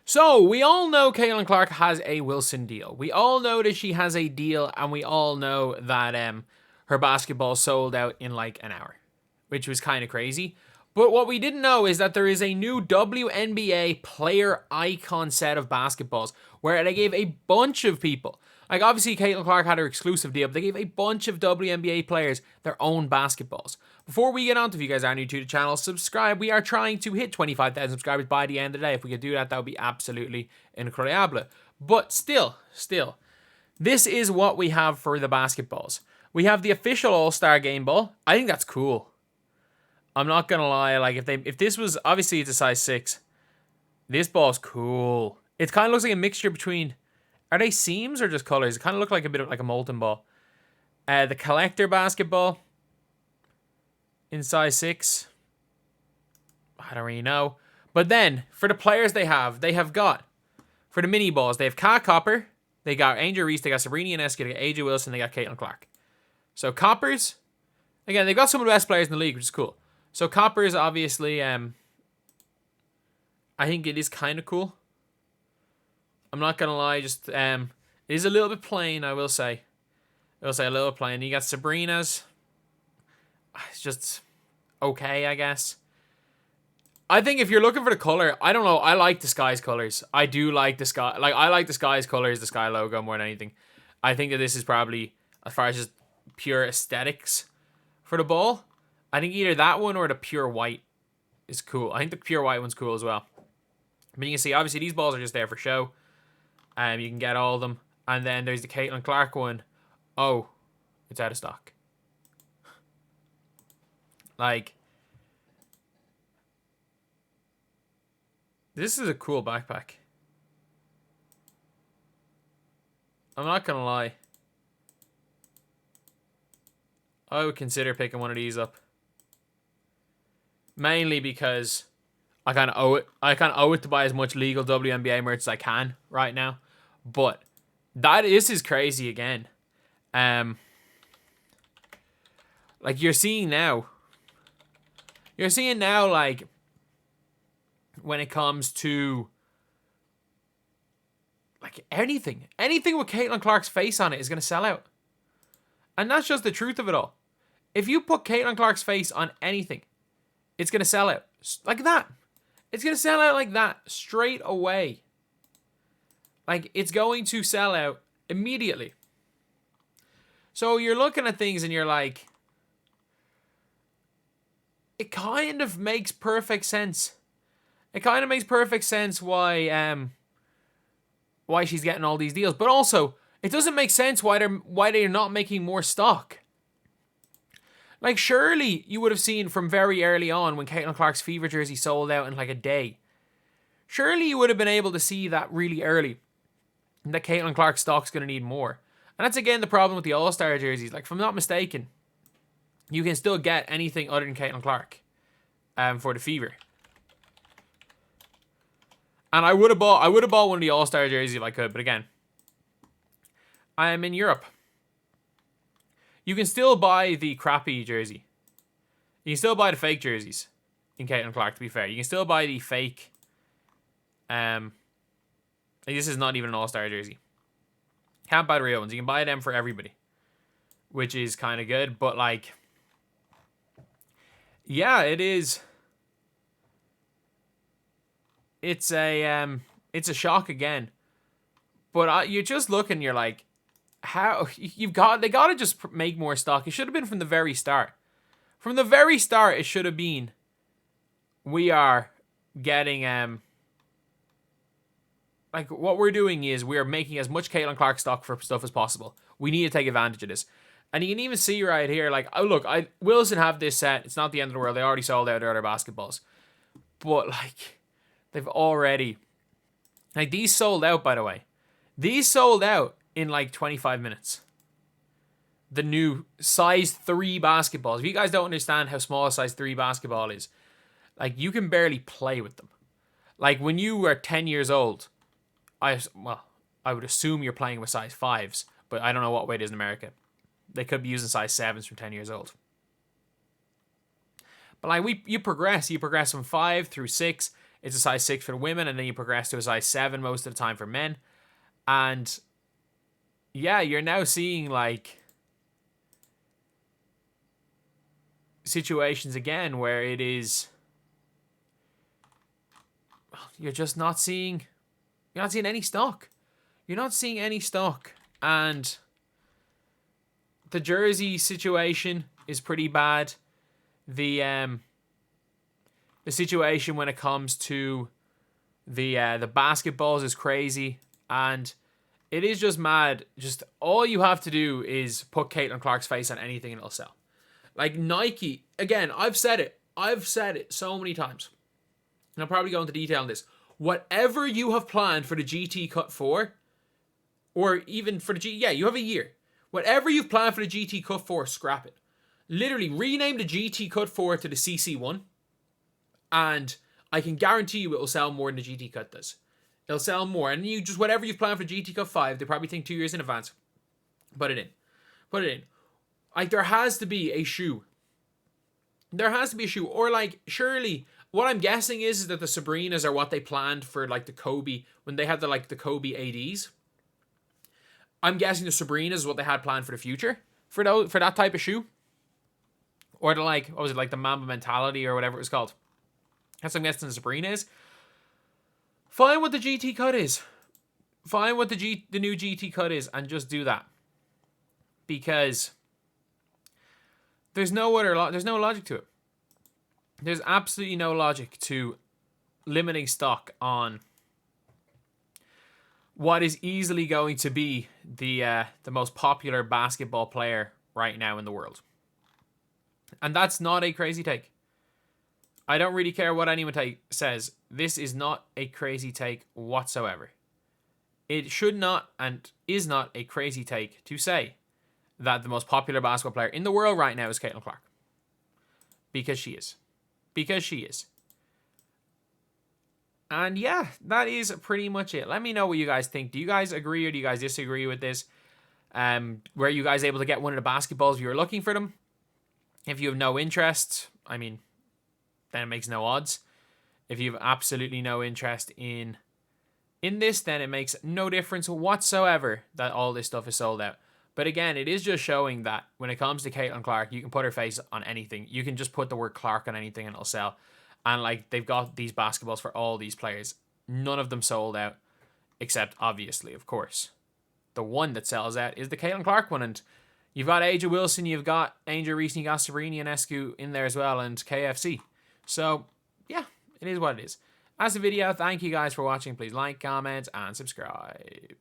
So, we all know Caitlin Clark has a Wilson deal. We all know that she has a deal, and we all know that her basketball sold out in like an hour, which was kind of crazy. But what we didn't know is that there is a new WNBA player icon set of basketballs where they gave a bunch of people, like obviously Caitlin Clark had her exclusive deal, but they gave a bunch of WNBA players their own basketballs. Before we get on to, if you guys are new to the channel, subscribe. We are trying to hit 25,000 subscribers by the end of the day. If we could do that, that would be absolutely incredible. But still, this is what we have for the basketballs. We have the official All-Star Game Ball. I think that's cool. I'm not gonna lie, like if this was, obviously it's a size 6. This ball's cool. It kind of looks like a mixture between, are they seams or just colors? It kind of look like a bit of like a molten ball. The collector basketball in size 6. I don't really know. But then for the players they have got, for the mini balls, they have Kat Copper, they got Angel Reese, they got Sabrina Ionescu, they got AJ Wilson, they got Caitlin Clark. So Coppers, again, they've got some of the best players in the league, which is cool. So Coppers, obviously, I think it is kind of cool. I'm not gonna lie, just it is a little bit plain, I will say. I will say a little plain. You got Sabrina's. It's just okay, I guess. I think if you're looking for the color, I don't know. I like the Sky's colors. I do like the Sky. Like I like the Sky's colors, the Sky logo more than anything. I think that this is probably, as far as just pure aesthetics for the ball, I think either that one or the pure white is cool. I think the pure white one's cool as well. But you can see, obviously, these balls are just there for show. You can get all of them. And then there's the Caitlin Clark one. Oh, it's out of stock. Like, this is a cool backpack. I'm not gonna lie. I would consider picking one of these up. Mainly because I kind of owe it. I kind of owe it to buy as much legal WNBA merch as I can right now. But this is crazy again. Like you're seeing now, like when it comes to like anything with Caitlin Clark's face on it is gonna sell out, and that's just the truth of it all. If you put Caitlin Clark's face on anything, it's gonna sell out like that. It's gonna sell out like that straight away. Like it's going to sell out immediately. So you're looking at things and you're like, it kind of makes perfect sense. It kind of makes perfect sense why she's getting all these deals, but also it doesn't make sense why they're not making more stock. Like surely you would have seen from very early on when Caitlin Clark's Fever jersey sold out in like a day. Surely you would have been able to see that really early, that Caitlin Clark's stock's going to need more. And that's again the problem with the All-Star jerseys. Like if I'm not mistaken, you can still get anything other than Caitlin Clark for the Fever. And I would have bought one of the All-Star jerseys if I could, but again, I am in Europe. You can still buy the crappy jersey. You can still buy the fake jerseys in Caitlin Clark, to be fair. You can still buy the fake this is not even an All-Star jersey. Can't buy the real ones. You can buy them for everybody, which is kind of good, but like, yeah, it is. It's a shock again. But you're just looking, you're like, how they gotta just make more stock. It should have been from the very start. From the very start, it should have been, we are getting like what we're doing is we are making as much Caitlin Clark stock for stuff as possible. We need to take advantage of this. And you can even see right here, like, oh look, Wilson have this set. It's not the end of the world. They already sold out their other basketballs. But like, they've already, like, these sold out, by the way. These sold out in like 25 minutes. The new size 3 basketballs. If you guys don't understand how small a size 3 basketball is, like, you can barely play with them. Like, when you were 10 years old, I would assume you're playing with size 5s, but I don't know what weight it is in America. They could be using size 7s from 10 years old. But like, you progress from 5 through 6. it's a size 6 for the women, and then you progress to a size 7 most of the time for men. And yeah, you're now seeing like situations again where it is, you're just not seeing, you're not seeing any stock. You're not seeing any stock. And the jersey situation is pretty bad. The situation when it comes to the basketballs is crazy, and it is just mad. Just all you have to do is put Caitlin Clark's face on anything and it'll sell. Like Nike, again, I've said it so many times, and I'll probably go into detail on this. Whatever you have planned for the GT Cut 4, or even for the you have a year. Whatever you've planned for the GT Cut 4, scrap it. Literally rename the GT Cut 4 to the CC1, and I can guarantee you it will sell more than the GT Cut does. It'll sell more, and you just, whatever you've planned for GT Cut 5, they probably think 2 years in advance. Put it in. Like, there has to be a shoe. Or like, surely, what I'm guessing is that the Sabrinas are what they planned for, like, the Kobe, when they had the Kobe ADs. I'm guessing the Sabrinas is what they had planned for the future, for that type of shoe. Or the, like, what was it, like the Mamba Mentality or whatever it was called. That's what I'm guessing the Sabrina is. Find what the GT Cut is. Find what the new GT Cut is and just do that. Because there's no logic to it. There's absolutely no logic to limiting stock on what is easily going to be the most popular basketball player right now in the world. And that's not a crazy take. I don't really care what anyone says. This is not a crazy take whatsoever. It should not and is not a crazy take to say that the most popular basketball player in the world right now is Caitlin Clark. Because she is. And yeah, that is pretty much it. Let me know what you guys think. Do you guys agree or do you guys disagree with this? Were you guys able to get one of the basketballs if you were looking for them? If you have no interest, I mean, then it makes no odds. If you have absolutely no interest in this, then it makes no difference whatsoever that all this stuff is sold out. But again, it is just showing that when it comes to Caitlin Clark, you can put her face on anything. You can just put the word Clark on anything and it'll sell. And like, they've got these basketballs for all these players. None of them sold out, except obviously, of course, the one that sells out is the Caitlin Clark one. And you've got Aja Wilson, you've got Angel Reese, you got Sabrina Ionescu in there as well, and KFC. So yeah, it is what it is. That's the video. Thank you guys for watching. Please like, comment, and subscribe.